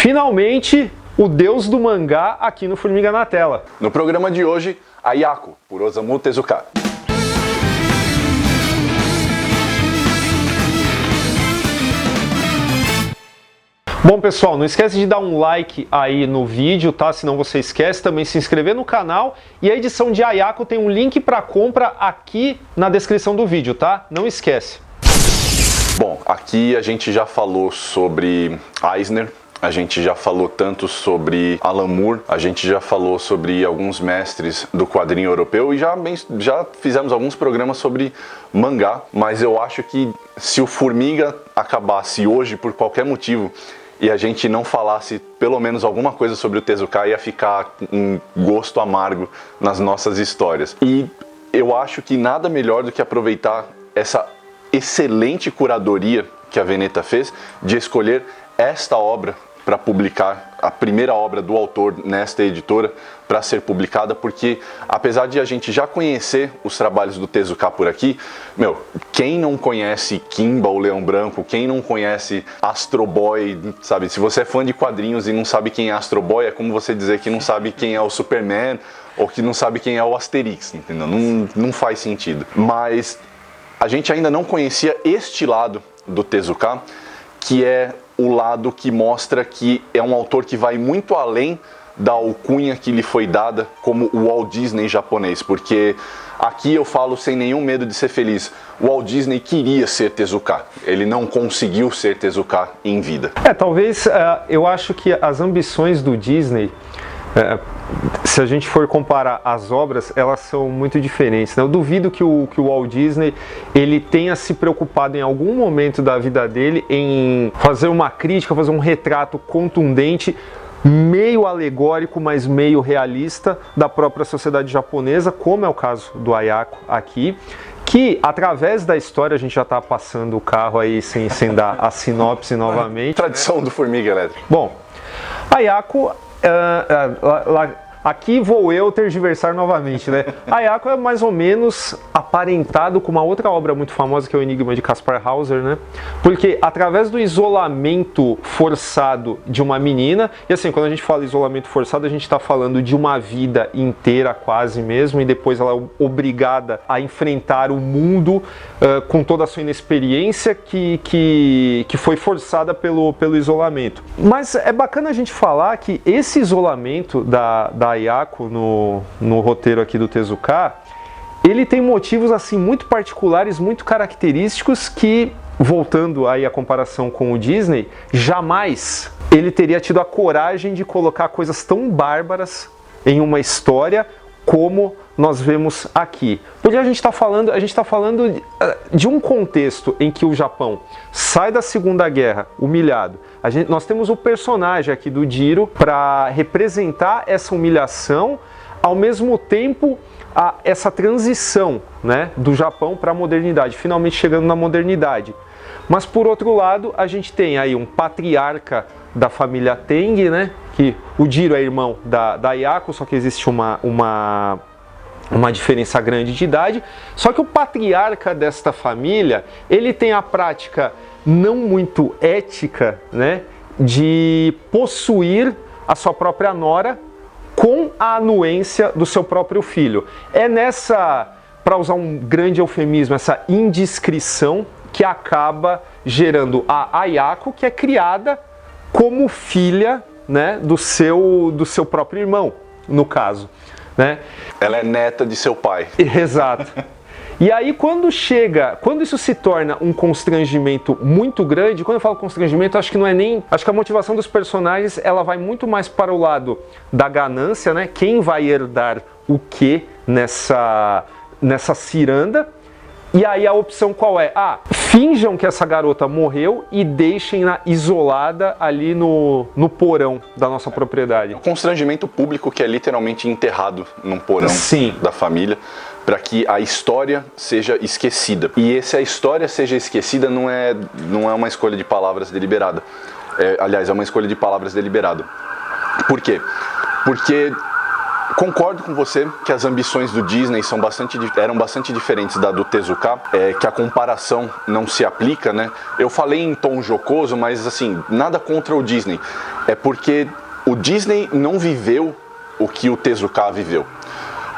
Finalmente, o deus do mangá aqui no Formiga na Tela. No programa de hoje, Ayako, por Osamu Tezuka. Bom, pessoal, não esquece de dar um like aí no vídeo, tá? Senão você esquece, também se inscrever no canal. E a edição de Ayako tem um link para compra aqui na descrição do vídeo, tá? Não esquece. Bom, aqui a gente já falou sobre Eisner, a gente já falou tanto sobre Alan Moore, a gente já falou sobre alguns mestres do quadrinho europeu e já fizemos alguns programas sobre mangá, mas eu acho que se o Formiga acabasse hoje por qualquer motivo e a gente não falasse pelo menos alguma coisa sobre o Tezuka, ia ficar um gosto amargo nas nossas histórias. E eu acho que nada melhor do que aproveitar essa excelente curadoria que a Veneta fez de escolher esta obra para publicar, a primeira obra do autor nesta editora para ser publicada, porque apesar de a gente já conhecer os trabalhos do Tezuka por aqui, quem não conhece Kimba, o Leão Branco, quem não conhece Astro Boy, sabe? Se você é fã de quadrinhos e não sabe quem é Astro Boy, é como você dizer que não sabe quem é o Superman ou que não sabe quem é o Asterix, entendeu? Não faz sentido. Mas a gente ainda não conhecia este lado do Tezuka, que é o lado que mostra que é um autor que vai muito além da alcunha que lhe foi dada como o Walt Disney japonês, porque aqui eu falo sem nenhum medo de ser feliz, o Walt Disney queria ser Tezuka, ele não conseguiu ser Tezuka em vida. Talvez eu acho que as ambições do Disney, se a gente for comparar as obras, elas são muito diferentes, né? Eu duvido que o Walt Disney ele tenha se preocupado em algum momento da vida dele em fazer uma crítica, fazer um retrato contundente, meio alegórico, mas meio realista da própria sociedade japonesa, como é o caso do Ayako aqui, que através da história, a gente já está passando o carro aí sem dar a sinopse novamente. Tradição do Formiga Elétrica. Bom, Ayako... aqui vou eu tergiversar novamente, né? Ayako é mais ou menos aparentado com uma outra obra muito famosa que é o Enigma de Caspar Hauser, né? Porque através do isolamento forçado de uma menina, e assim, quando a gente fala isolamento forçado, a gente está falando de uma vida inteira quase mesmo, e depois ela é obrigada a enfrentar o mundo com toda a sua inexperiência que foi forçada pelo isolamento. Mas é bacana a gente falar que esse isolamento da Ayako no roteiro aqui do Tezuka, ele tem motivos assim muito particulares, muito característicos que, voltando aí a comparação com o Disney, jamais ele teria tido a coragem de colocar coisas tão bárbaras em uma história como nós vemos aqui. Porque a gente está falando de um contexto em que o Japão sai da Segunda Guerra humilhado. Nós temos o personagem aqui do Jiro para representar essa humilhação, ao mesmo tempo essa transição, né, do Japão para a modernidade, finalmente chegando na modernidade. Mas por outro lado, a gente tem aí um patriarca da família Teng, né, que o Jiro é irmão da Ayako, só que existe uma diferença grande de idade. Só que o patriarca desta família, ele tem a prática não muito ética, né, de possuir a sua própria nora com a anuência do seu próprio filho. É nessa, para usar um grande eufemismo, essa indiscrição que acaba gerando a Ayako, que é criada como filha, né, do seu próprio irmão, no caso, né? Ela é neta de seu pai. Exato. E aí quando isso se torna um constrangimento muito grande, quando eu falo constrangimento, acho que a motivação dos personagens, ela vai muito mais para o lado da ganância, né? Quem vai herdar o que nessa ciranda? E aí a opção qual é? Finjam que essa garota morreu e deixem-na isolada ali no porão da nossa propriedade. Um constrangimento público que é literalmente enterrado num porão da família, para que a história seja esquecida. E se a história seja esquecida não é uma escolha de palavras deliberada. Aliás, é uma escolha de palavras deliberada. Por quê? Porque concordo com você que as ambições do Disney eram bastante diferentes da do Tezuka, que a comparação não se aplica, né? Eu falei em tom jocoso, mas assim, nada contra o Disney. é porque o Disney não viveu o que o Tezuka viveu.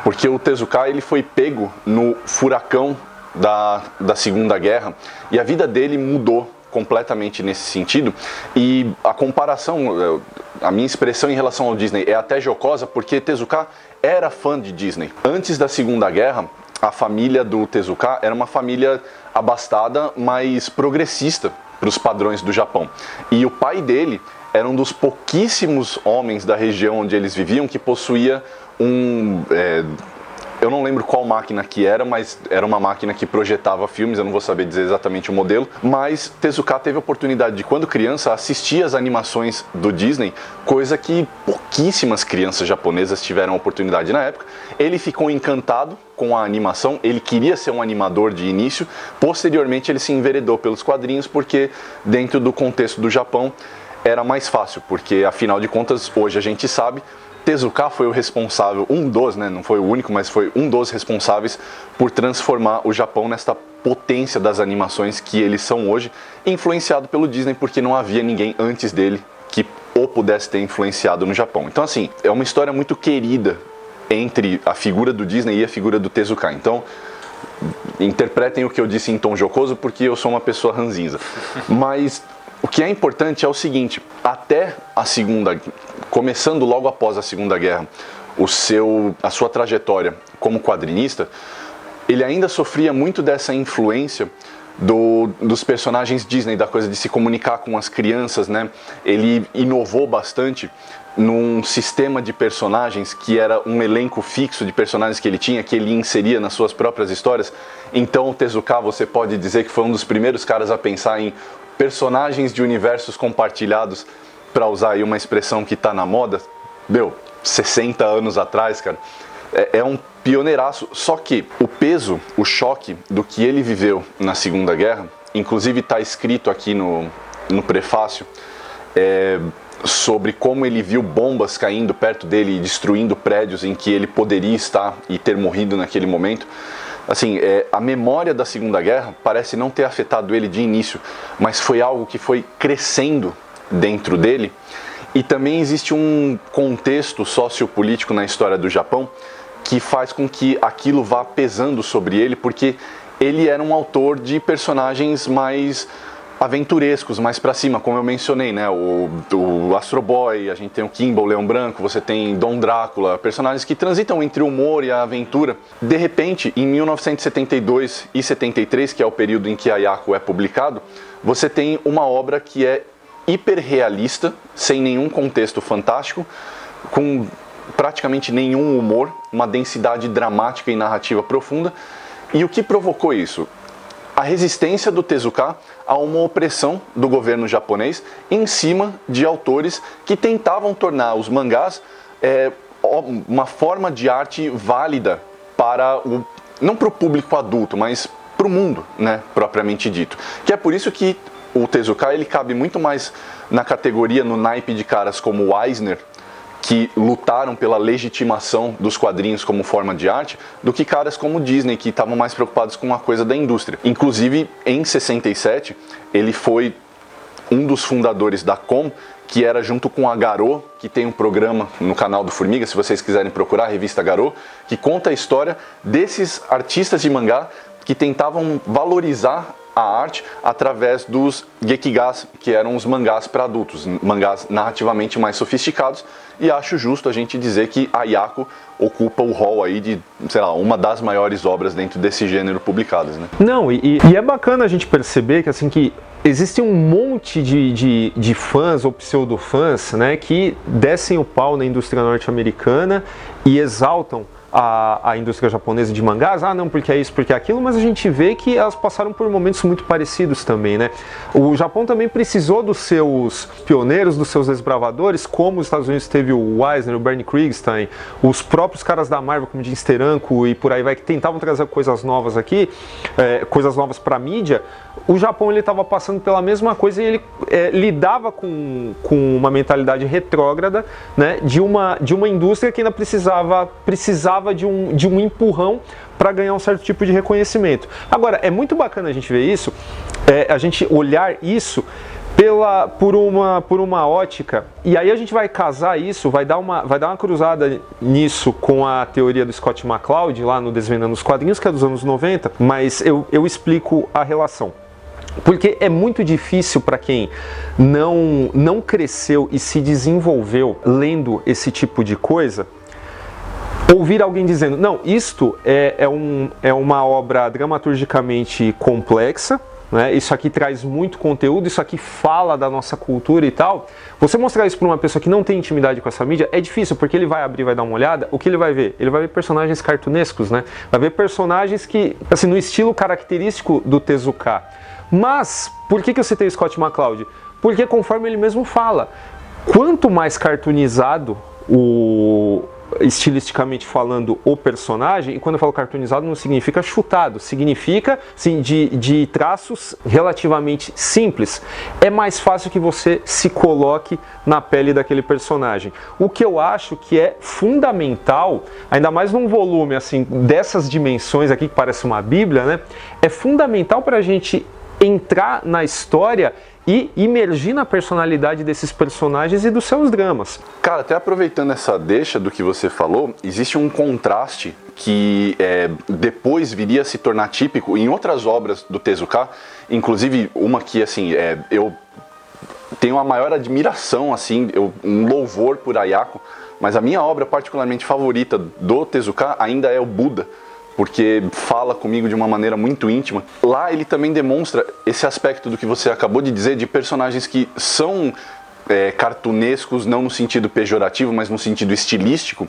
Porque o Tezuka ele foi pego no furacão da Segunda Guerra e a vida dele mudou completamente nesse sentido. E a comparação, a minha expressão em relação ao Disney é até jocosa, porque Tezuka era fã de Disney. Antes da Segunda Guerra, a família do Tezuka era uma família abastada, mas progressista para os padrões do Japão. E o pai dele era um dos pouquíssimos homens da região onde eles viviam que possuía eu não lembro qual máquina que era, mas era uma máquina que projetava filmes, eu não vou saber dizer exatamente o modelo, mas Tezuka teve a oportunidade de, quando criança, assistir as animações do Disney, coisa que pouquíssimas crianças japonesas tiveram a oportunidade na época. Ele ficou encantado com a animação, ele queria ser um animador de início, posteriormente ele se enveredou pelos quadrinhos, porque dentro do contexto do Japão era mais fácil, porque afinal de contas, hoje a gente sabe, Tezuka foi o responsável, não foi o único, mas foi um dos responsáveis por transformar o Japão nesta potência das animações que eles são hoje, influenciado pelo Disney, porque não havia ninguém antes dele que o pudesse ter influenciado no Japão. Então, assim, é uma história muito querida entre a figura do Disney e a figura do Tezuka. Então, interpretem o que eu disse em tom jocoso, porque eu sou uma pessoa ranzinza. Mas o que é importante é o seguinte: até a começando logo após a Segunda Guerra, a sua trajetória como quadrinista, ele ainda sofria muito dessa influência dos personagens Disney, da coisa de se comunicar com as crianças, né? Ele inovou bastante num sistema de personagens que era um elenco fixo de personagens que ele tinha, que ele inseria nas suas próprias histórias. Então o Tezuka, você pode dizer que foi um dos primeiros caras a pensar em personagens de universos compartilhados, para usar aí uma expressão que está na moda, 60 anos atrás, cara. É um pioneiraço, só que o peso, o choque do que ele viveu na Segunda Guerra, inclusive está escrito aqui no prefácio, sobre como ele viu bombas caindo perto dele e destruindo prédios em que ele poderia estar e ter morrido naquele momento. Assim, a memória da Segunda Guerra parece não ter afetado ele de início, mas foi algo que foi crescendo dentro dele. E também existe um contexto sociopolítico na história do Japão que faz com que aquilo vá pesando sobre ele, porque ele era um autor de personagens mais aventurescos, mais pra cima, como eu mencionei, né? O Astro Boy, a gente tem o Kimball, Leão Branco, você tem Dom Drácula, personagens que transitam entre o humor e a aventura. De repente, em 1972 e 73, que é o período em que Ayako é publicado, você tem uma obra que é hiperrealista, sem nenhum contexto fantástico, com praticamente nenhum humor, uma densidade dramática e narrativa profunda. E o que provocou isso? A resistência do Tezuka a uma opressão do governo japonês em cima de autores que tentavam tornar os mangás uma forma de arte válida para não para o público adulto, mas para o mundo, né, propriamente dito. Que é por isso que o Tezuka ele cabe muito mais na categoria, no naipe de caras como o Eisner, que lutaram pela legitimação dos quadrinhos como forma de arte, do que caras como Disney, que estavam mais preocupados com a coisa da indústria. Inclusive, em 67, ele foi um dos fundadores da Com, que era junto com a Garou, que tem um programa no canal do Formiga, se vocês quiserem procurar, a revista Garou, que conta a história desses artistas de mangá que tentavam valorizar a arte através dos gekigás, que eram os mangás para adultos, mangás narrativamente mais sofisticados, e acho justo a gente dizer que Ayako ocupa o rol aí de, sei lá, uma das maiores obras dentro desse gênero publicadas, né? Não, e é bacana a gente perceber que, assim, que existe um monte de fãs ou pseudo-fãs, né, que descem o pau na indústria norte-americana e exaltam a indústria japonesa de mangás, não, porque é isso, porque é aquilo, mas a gente vê que elas passaram por momentos muito parecidos também, né? O Japão também precisou dos seus pioneiros, dos seus desbravadores, como os Estados Unidos teve o Eisner, o Bernie Krigstein, os próprios caras da Marvel, como Jim Steranko e por aí vai, que tentavam trazer coisas novas aqui, coisas novas para a mídia. O Japão ele estava passando pela mesma coisa e ele lidava com uma mentalidade retrógrada, né, de uma indústria que ainda precisava de um empurrão para ganhar um certo tipo de reconhecimento. Agora, é muito bacana a gente ver isso, a gente olhar isso por uma ótica, e aí a gente vai casar isso, vai dar uma cruzada nisso com a teoria do Scott McCloud, lá no Desvendando os Quadrinhos, que é dos anos 90, mas eu explico a relação. Porque é muito difícil para quem não cresceu e se desenvolveu lendo esse tipo de coisa, ouvir alguém dizendo, não, isto é uma obra dramaturgicamente complexa, né? Isso aqui traz muito conteúdo, isso aqui fala da nossa cultura e tal. Você mostrar isso para uma pessoa que não tem intimidade com essa mídia é difícil, porque ele vai abrir, vai dar uma olhada, o que ele vai ver? Ele vai ver personagens cartunescos, né? Vai ver personagens que, assim, no estilo característico do Tezuka. Mas, por que eu citei o Scott McCloud? Porque, conforme ele mesmo fala, quanto mais cartoonizado estilisticamente falando, o personagem, e quando eu falo cartoonizado não significa chutado, significa sim, de traços relativamente simples. É mais fácil que você se coloque na pele daquele personagem. O que eu acho que é fundamental, ainda mais num volume assim dessas dimensões aqui, que parece uma bíblia, né? É fundamental para a gente entrar na história e imergir na personalidade desses personagens e dos seus dramas. Cara, até aproveitando essa deixa do que você falou, existe um contraste que depois viria a se tornar típico em outras obras do Tezuka, inclusive uma que assim, eu tenho a maior admiração, assim, um louvor por Ayako, mas a minha obra particularmente favorita do Tezuka ainda é o Buda, porque fala comigo de uma maneira muito íntima. Lá ele também demonstra esse aspecto do que você acabou de dizer, de personagens que são cartunescos, não no sentido pejorativo, mas no sentido estilístico,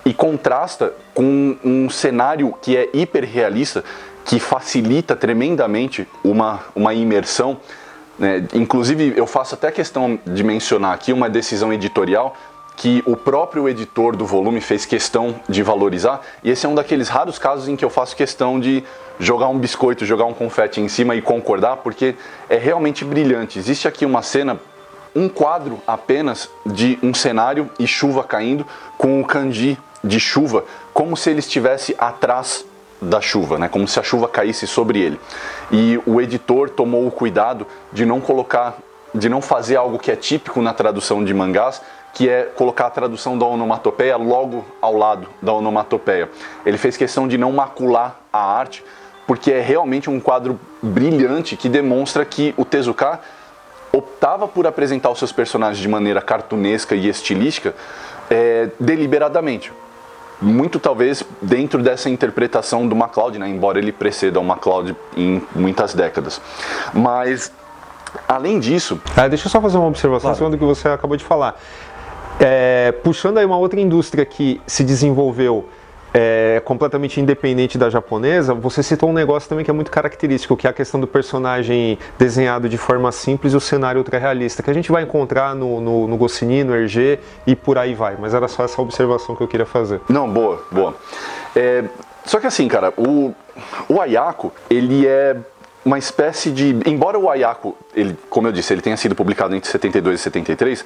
e contrasta com um cenário que é hiperrealista, que facilita tremendamente uma imersão, né? Inclusive, eu faço até questão de mencionar aqui uma decisão editorial que o próprio editor do volume fez questão de valorizar, e esse é um daqueles raros casos em que eu faço questão de jogar um biscoito, jogar um confete em cima e concordar, porque é realmente brilhante. Existe aqui uma cena, um quadro apenas de um cenário e chuva caindo, com o kanji de chuva, como se ele estivesse atrás da chuva, né? Como se a chuva caísse sobre ele. E o editor tomou o cuidado de não fazer algo que é típico na tradução de mangás, que é colocar a tradução da onomatopeia logo ao lado da onomatopeia. Ele fez questão de não macular a arte, porque é realmente um quadro brilhante que demonstra que o Tezuka optava por apresentar os seus personagens de maneira cartunesca e estilística deliberadamente. Muito talvez dentro dessa interpretação do McCloud, né? Embora ele preceda o McCloud em muitas décadas. Mas, além disso... deixa eu só fazer uma observação sobre o que você acabou de falar. Puxando aí uma outra indústria que se desenvolveu completamente independente da japonesa, você citou um negócio também que é muito característico, que é a questão do personagem desenhado de forma simples e o cenário ultra-realista, que a gente vai encontrar no Goscinny, no Hergé e por aí vai. Mas era só essa observação que eu queria fazer. Não, boa. Só que assim, cara, o Ayako, ele é uma espécie de... Embora o Ayako, como eu disse, ele tenha sido publicado entre 72 e 73,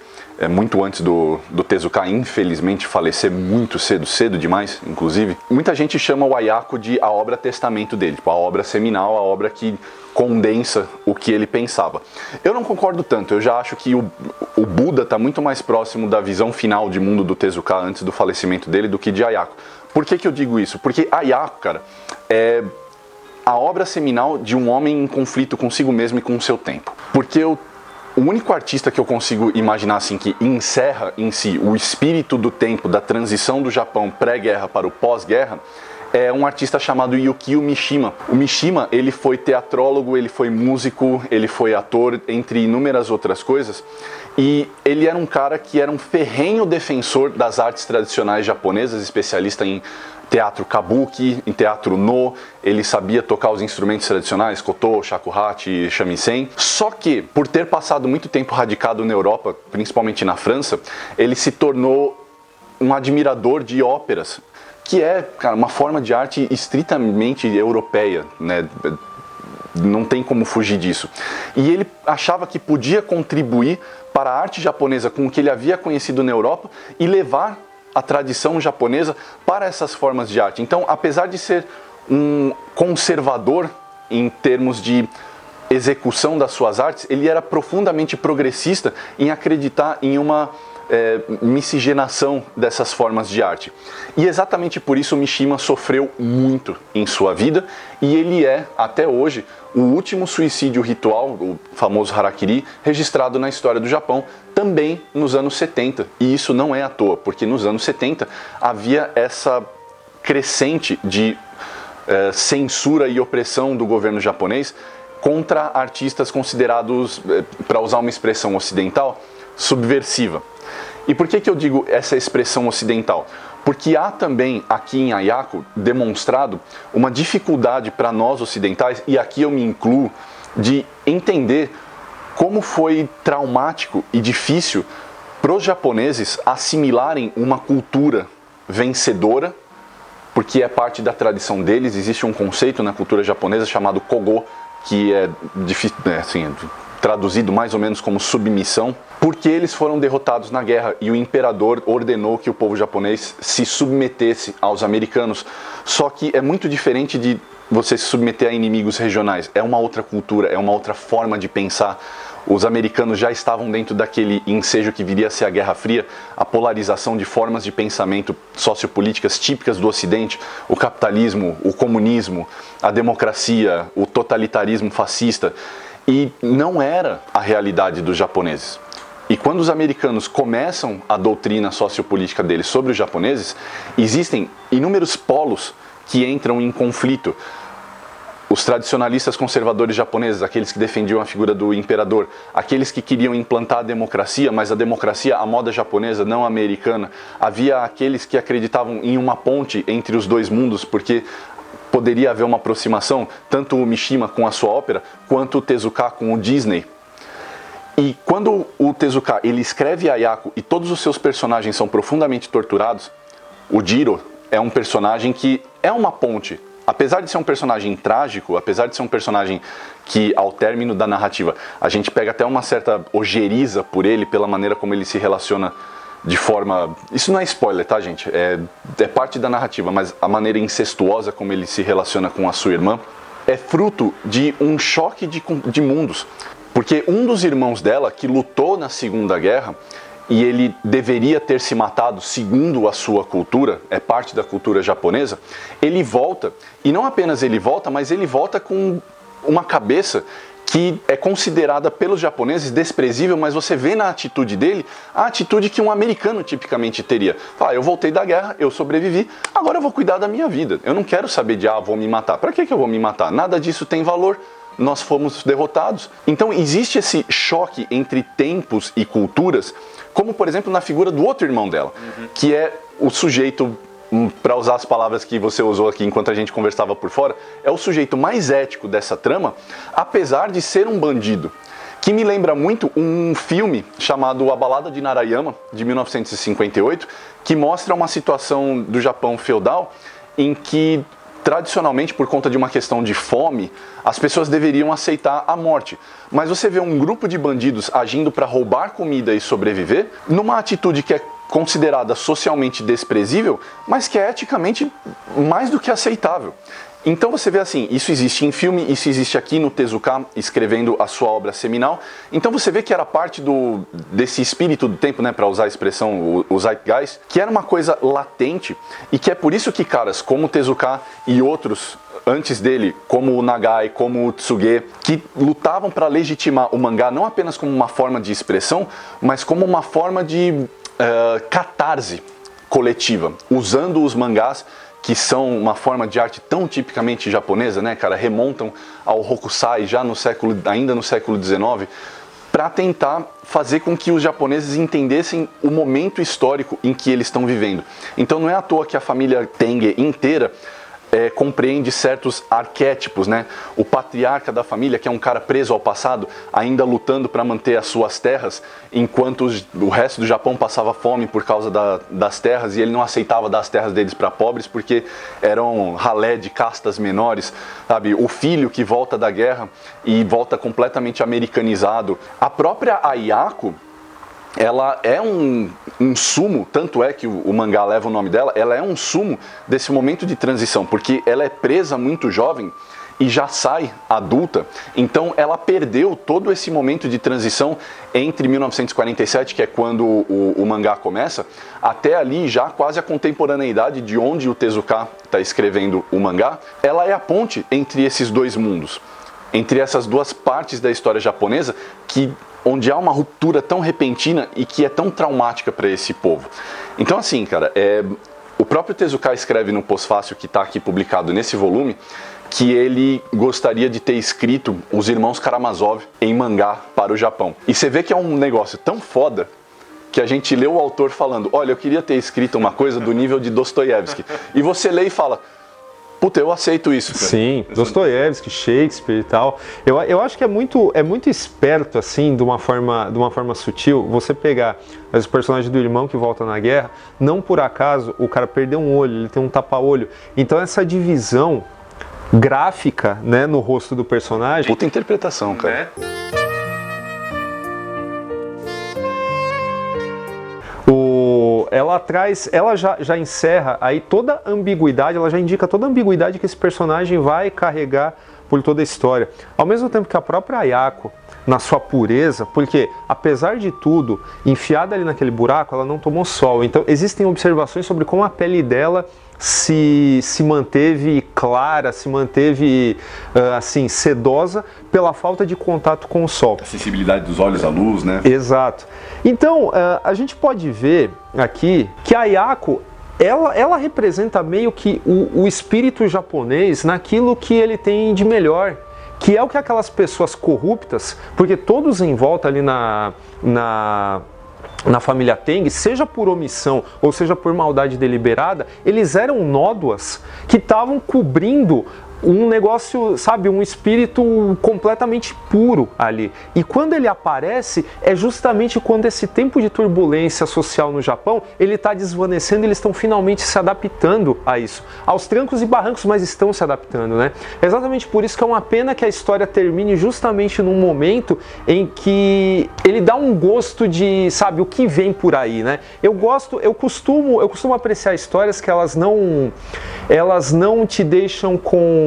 muito antes do Tezuka, infelizmente, falecer muito cedo demais, inclusive, muita gente chama o Ayako de a obra testamento dele, tipo, a obra seminal, a obra que condensa o que ele pensava. Eu não concordo tanto, eu já acho que o Buda está muito mais próximo da visão final de mundo do Tezuka antes do falecimento dele do que de Ayako. Por que eu digo isso? Porque Ayako, cara, é a obra seminal de um homem em conflito consigo mesmo e com o seu tempo. Porque o único artista que eu consigo imaginar assim que encerra em si o espírito do tempo da transição do Japão pré-guerra para o pós-guerra é um artista chamado Yukio Mishima. O Mishima, ele foi teatrólogo, ele foi músico, ele foi ator, entre inúmeras outras coisas. E ele era um cara que era um ferrenho defensor das artes tradicionais japonesas, especialista em teatro kabuki, em teatro no, ele sabia tocar os instrumentos tradicionais, koto, shakuhachi, shamisen. Só que, por ter passado muito tempo radicado na Europa, principalmente na França, ele se tornou um admirador de óperas, que é, cara, uma forma de arte estritamente europeia, né? Não tem como fugir disso. E ele achava que podia contribuir para a arte japonesa com o que ele havia conhecido na Europa e levar a tradição japonesa para essas formas de arte. Então, apesar de ser um conservador em termos de execução das suas artes, ele era profundamente progressista em acreditar em uma miscigenação dessas formas de arte. E exatamente por isso o Mishima sofreu muito em sua vida, e ele é, até hoje, o último suicídio ritual, o famoso harakiri, registrado na história do Japão, também nos anos 70. E isso não é à toa, porque nos anos 70 havia essa crescente de censura e opressão do governo japonês contra artistas considerados, para usar uma expressão ocidental, subversiva. E por que eu digo essa expressão ocidental? Porque há também aqui em Ayako demonstrado uma dificuldade para nós ocidentais, e aqui eu me incluo, de entender como foi traumático e difícil para os japoneses assimilarem uma cultura vencedora, porque é parte da tradição deles. Existe um conceito na cultura japonesa chamado Kogo, que é difícil, assim, traduzido mais ou menos como submissão, porque eles foram derrotados na guerra e o imperador ordenou que o povo japonês se submetesse aos americanos. Só que é muito diferente de você se submeter a inimigos regionais. É uma outra cultura, é uma outra forma de pensar. Os americanos já estavam dentro daquele ensejo que viria a ser a Guerra Fria, a polarização de formas de pensamento sociopolíticas típicas do Ocidente, o capitalismo, o comunismo, a democracia, o totalitarismo fascista, e não era a realidade dos japoneses. E quando os americanos começam a doutrina sociopolítica deles sobre os japoneses, existem inúmeros polos que entram em conflito. Os tradicionalistas conservadores japoneses, aqueles que defendiam a figura do imperador, aqueles que queriam implantar a democracia, mas a democracia à moda japonesa, não a americana. Havia aqueles que acreditavam em uma ponte entre os dois mundos, porque poderia haver uma aproximação, tanto o Mishima com a sua ópera, quanto o Tezuka com o Disney. E quando o Tezuka ele escreve Ayako e todos os seus personagens são profundamente torturados, o Jiro é um personagem que é uma ponte. Apesar de ser um personagem trágico, apesar de ser um personagem que, ao término da narrativa, a gente pega até uma certa ojeriza por ele, pela maneira como ele se relaciona de forma... Isso não é spoiler, tá, gente? É parte da narrativa, mas a maneira incestuosa como ele se relaciona com a sua irmã é fruto de um choque de mundos. Porque um dos irmãos dela, que lutou na Segunda Guerra, e ele deveria ter se matado segundo a sua cultura, é parte da cultura japonesa, ele volta, e não apenas ele volta, mas ele volta com uma cabeça que é considerada pelos japoneses desprezível, mas você vê na atitude dele a atitude que um americano tipicamente teria. Eu voltei da guerra, eu sobrevivi, agora eu vou cuidar da minha vida. Eu não quero saber de, vou me matar. Para que eu vou me matar? Nada disso tem valor. Nós fomos derrotados. Então existe esse choque entre tempos e culturas, como por exemplo na figura do outro irmão dela, que é o sujeito, para usar as palavras que você usou aqui enquanto a gente conversava por fora, é o sujeito mais ético dessa trama, apesar de ser um bandido. Que me lembra muito um filme chamado A Balada de Narayama, de 1958, que mostra uma situação do Japão feudal em que, tradicionalmente, por conta de uma questão de fome, as pessoas deveriam aceitar a morte. Mas você vê um grupo de bandidos agindo para roubar comida e sobreviver, numa atitude que é considerada socialmente desprezível, mas que é eticamente mais do que aceitável. Então você vê assim, isso existe em filme, isso existe aqui no Tezuka, escrevendo a sua obra seminal. Então você vê que era parte desse espírito do tempo, né, para usar a expressão, o Zeitgeist, que era uma coisa latente, e que é por isso que caras como Tezuka e outros antes dele, como o Nagai, como o Tsuge, que lutavam para legitimar o mangá não apenas como uma forma de expressão, mas como uma forma de catarse coletiva, usando os mangás, que são uma forma de arte tão tipicamente japonesa, né, cara, remontam ao Hokusai já ainda no século XIX, para tentar fazer com que os japoneses entendessem o momento histórico em que eles estão vivendo. Então não é à toa que a família Tenge inteira compreende certos arquétipos, né? O patriarca da família, que é um cara preso ao passado, ainda lutando para manter as suas terras, enquanto o resto do Japão passava fome por causa das terras, e ele não aceitava dar as terras deles para pobres porque eram ralé de castas menores, sabe? O filho que volta da guerra e volta completamente americanizado. A própria Ayako, ela é um sumo, tanto é que o mangá leva o nome dela, ela é um sumo desse momento de transição, porque ela é presa muito jovem e já sai adulta, então ela perdeu todo esse momento de transição entre 1947, que é quando o mangá começa, até ali já quase a contemporaneidade de onde o Tezuka está escrevendo o mangá. Ela é a ponte entre esses dois mundos, entre essas duas partes da história japonesa, onde há uma ruptura tão repentina e que é tão traumática para esse povo. Então assim, cara, o próprio Tezuka escreve no pós-fácil que está aqui publicado nesse volume, que ele gostaria de ter escrito Os Irmãos Karamazov em mangá para o Japão. E você vê que é um negócio tão foda que a gente lê o autor falando, olha, eu queria ter escrito uma coisa do nível de Dostoiévski. E você lê e fala, puta, eu aceito isso, cara. Sim, Dostoiévski, Shakespeare e tal. Eu acho que é muito esperto, assim, de uma forma sutil, você pegar os personagens do irmão que volta na guerra, não por acaso o cara perdeu um olho, ele tem um tapa-olho. Então essa divisão gráfica, né, no rosto do personagem... Puta interpretação, cara. Né? Ela já encerra aí toda a ambiguidade, ela já indica toda a ambiguidade que esse personagem vai carregar por toda a história. Ao mesmo tempo que a própria Ayako, na sua pureza, porque apesar de tudo, enfiada ali naquele buraco, ela não tomou sol. Então existem observações sobre como a pele dela se manteve clara, se manteve assim, sedosa pela falta de contato com o sol. A sensibilidade dos olhos à luz, né? Exato. Então, a gente pode ver aqui que a Ayako, ela representa meio que o espírito japonês naquilo que ele tem de melhor, que é o que aquelas pessoas corruptas, porque todos em volta ali na família Teng, seja por omissão ou seja por maldade deliberada, eles eram nódoas que estavam cobrindo um negócio, sabe, um espírito completamente puro ali. E quando ele aparece, é justamente quando esse tempo de turbulência social no Japão, ele está desvanecendo, eles estão finalmente se adaptando a isso. Aos trancos e barrancos, mas estão se adaptando, né? É exatamente por isso que é uma pena que a história termine justamente num momento em que ele dá um gosto de, sabe, o que vem por aí, né? Eu costumo apreciar histórias que elas não te deixam com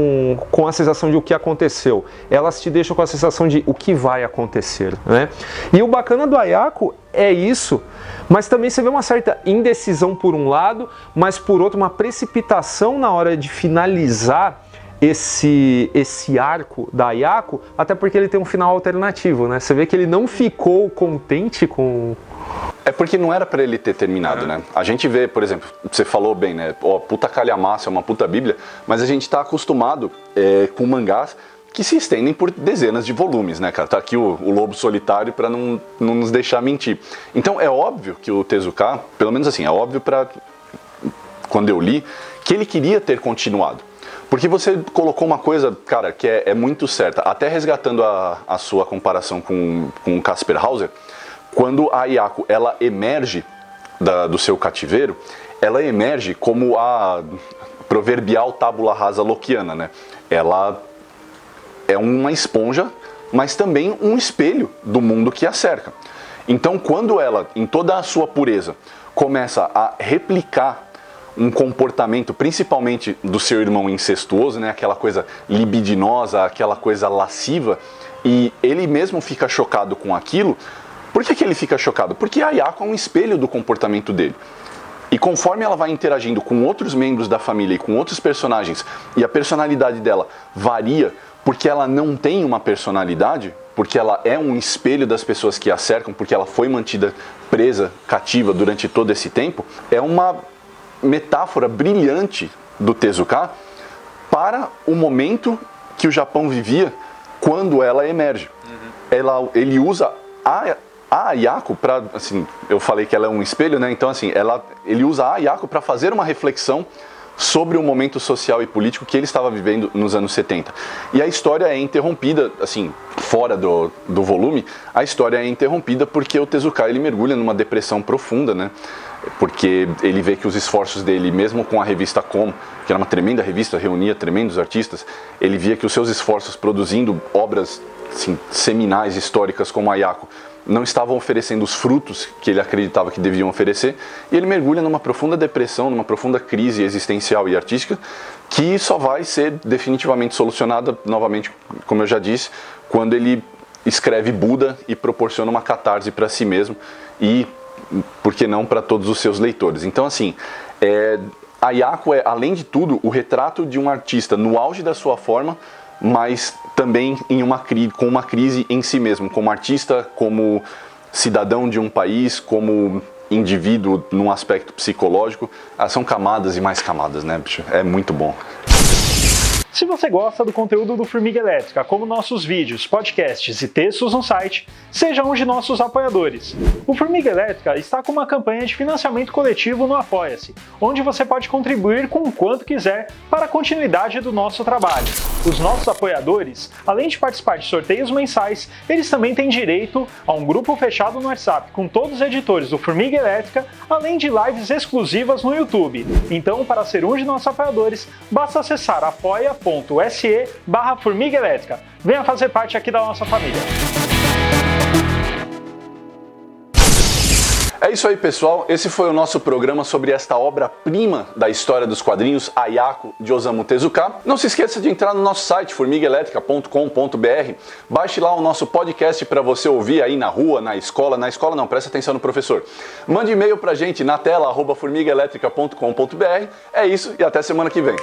a sensação de o que aconteceu, elas te deixam com a sensação de o que vai acontecer, né? E o bacana do Ayako é isso, mas também você vê uma certa indecisão por um lado, mas por outro uma precipitação na hora de finalizar esse arco da Ayako, até porque ele tem um final alternativo, né? Você vê que ele não ficou contente com... É porque não era pra ele ter terminado, né? A gente vê, por exemplo, você falou bem, né? Ó, puta calhamaço, é uma puta bíblia, mas a gente tá acostumado com mangás que se estendem por dezenas de volumes, né, cara? Tá aqui o Lobo Solitário pra não nos deixar mentir. Então é óbvio que o Tezuka, pelo menos assim, é óbvio pra quando eu li, que ele queria ter continuado. Porque você colocou uma coisa, cara, que é muito certa, até resgatando a sua comparação com o Casper Hauser. Quando a Ayako, ela emerge do seu cativeiro, ela emerge como a proverbial tábula rasa loquiana, né? Ela é uma esponja, mas também um espelho do mundo que a cerca. Então, quando ela, em toda a sua pureza, começa a replicar um comportamento, principalmente do seu irmão incestuoso, né? Aquela coisa libidinosa, aquela coisa lasciva, e ele mesmo fica chocado com aquilo. Por que ele fica chocado? Porque a Ayako é um espelho do comportamento dele. E conforme ela vai interagindo com outros membros da família e com outros personagens, e a personalidade dela varia porque ela não tem uma personalidade, porque ela é um espelho das pessoas que a cercam, porque ela foi mantida presa, cativa durante todo esse tempo, é uma metáfora brilhante do Tezuka para o momento que o Japão vivia quando ela emerge. Ele usa a Ayako para, assim, eu falei que ela é um espelho, né? Então, assim, ele usa a Ayako para fazer uma reflexão sobre o momento social e político que ele estava vivendo nos anos 70. E a história é interrompida, assim, fora do volume, a história é interrompida porque o Tezuka, ele mergulha numa depressão profunda, né? Porque ele vê que os esforços dele, mesmo com a revista Como, que era uma tremenda revista, reunia tremendos artistas, ele via que os seus esforços produzindo obras, assim, seminais, históricas como a Ayako, não estavam oferecendo os frutos que ele acreditava que deviam oferecer, e ele mergulha numa profunda depressão, numa profunda crise existencial e artística, que só vai ser definitivamente solucionada, novamente, como eu já disse, quando ele escreve Buda e proporciona uma catarse para si mesmo e, por que não, para todos os seus leitores. Então, assim, Ayako é, além de tudo, o retrato de um artista no auge da sua forma, mas também com uma crise em si mesmo, como artista, como cidadão de um país, como indivíduo num aspecto psicológico. São camadas e mais camadas, né, bicho? É muito bom. Se você gosta do conteúdo do Formiga Elétrica, como nossos vídeos, podcasts e textos no site, seja um de nossos apoiadores. O Formiga Elétrica está com uma campanha de financiamento coletivo no Apoia-se, onde você pode contribuir com o quanto quiser para a continuidade do nosso trabalho. Os nossos apoiadores, além de participar de sorteios mensais, eles também têm direito a um grupo fechado no WhatsApp com todos os editores do Formiga Elétrica, além de lives exclusivas no YouTube. Então, para ser um de nossos apoiadores, basta acessar apoia.se/Formiga Elétrica. Venha fazer parte aqui da nossa família. É isso aí, pessoal. Esse foi o nosso programa sobre esta obra-prima da história dos quadrinhos, Ayako, de Osamu Tezuka. Não se esqueça de entrar no nosso site, formigaelétrica.com.br. Baixe lá o nosso podcast para você ouvir aí na rua, na escola. Na escola não, presta atenção no professor. Mande e-mail pra gente na tela, @formigaelétrica.com.br. É isso e até semana que vem.